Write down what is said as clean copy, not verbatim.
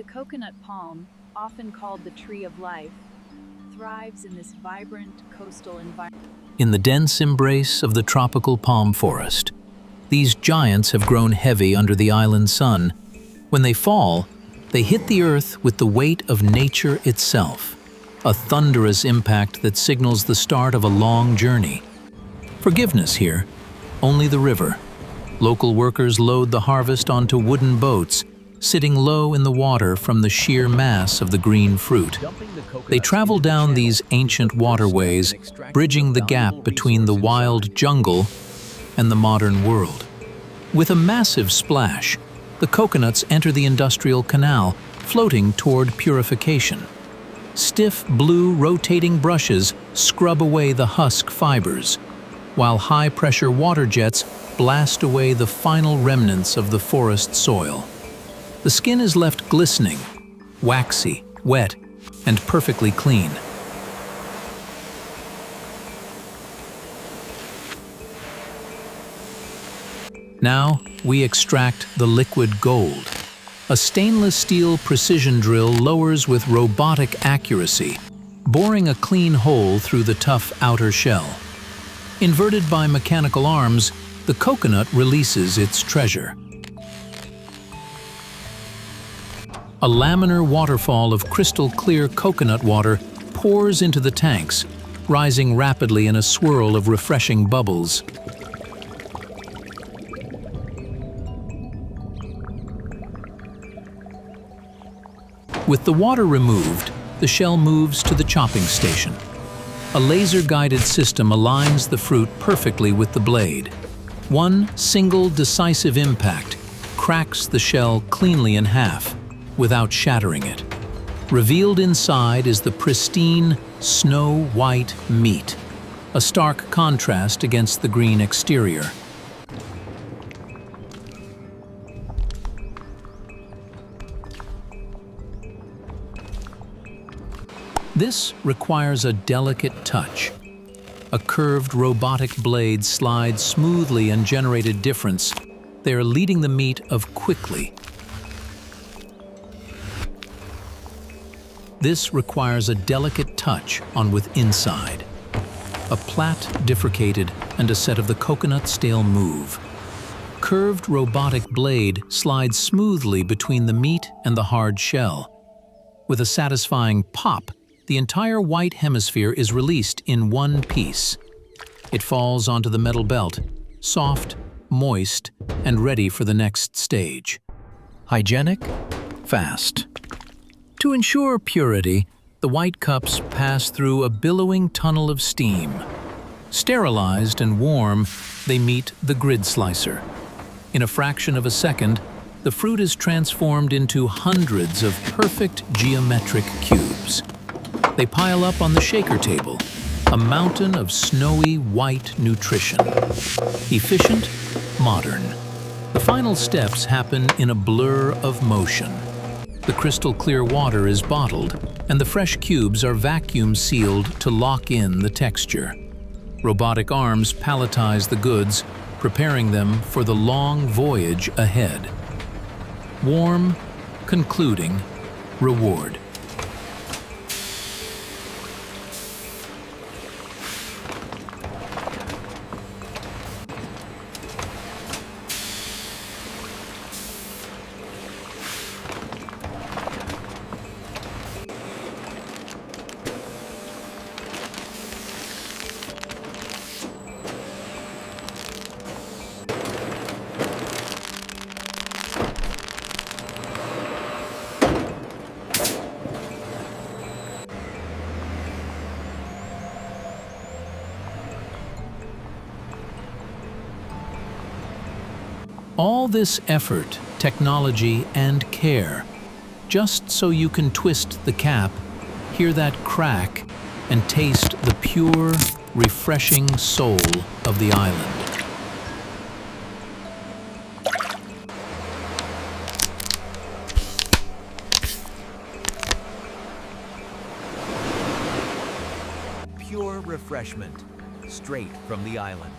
coconut palm, often called the tree of life, thrives in this vibrant coastal environment. In the dense embrace of the tropical palm forest, these giants have grown heavy under the island sun. When they fall, they hit the earth with the weight of nature itself, a thunderous impact that signals the start of a long journey. Forgiveness here, only the river. Local workers load the harvest onto wooden boats, sitting low in the water from the sheer mass of the green fruit. They travel down these ancient waterways, bridging the gap between the wild jungle and the modern world. With a massive splash, the coconuts enter the industrial canal, floating toward purification. Stiff blue rotating brushes scrub away the husk fibers, while high-pressure water jets blast away the final remnants of the forest soil. The skin is left glistening, waxy, wet, and perfectly clean. Now we extract the liquid gold. A stainless steel precision drill lowers with robotic accuracy, boring a clean hole through the tough outer shell. Inverted by mechanical arms, the coconut releases its treasure. A laminar waterfall of crystal-clear coconut water pours into the tanks, rising rapidly in a swirl of refreshing bubbles. With the water removed, the shell moves to the chopping station. A laser-guided system aligns the fruit perfectly with the blade. One single decisive impact cracks the shell cleanly in half, without shattering it. Revealed inside is the pristine, snow-white meat, a stark contrast against the green exterior. This requires a delicate touch. A curved robotic blade slides smoothly and generated difference. They are leading the meat of quickly. This requires a delicate touch on with inside. A plait bifurcated and a set of the coconut stale move. Curved robotic blade slides smoothly between the meat and the hard shell. With a satisfying pop, the entire white hemisphere is released in one piece. It falls onto the metal belt, soft, moist, and ready for the next stage. Hygienic, fast. To ensure purity, the white cups pass through a billowing tunnel of steam. Sterilized and warm, they meet the grid slicer. In a fraction of a second, the fruit is transformed into hundreds of perfect geometric cubes. They pile up on the shaker table, a mountain of snowy white nutrition. Efficient, modern. The final steps happen in a blur of motion. The crystal clear water is bottled, and the fresh cubes are vacuum sealed to lock in the texture. Robotic arms palletize the goods, preparing them for the long voyage ahead. Warm, concluding, reward. All this effort, technology, and care, just so you can twist the cap, hear that crack, and taste the pure, refreshing soul of the island. Pure refreshment, straight from the island.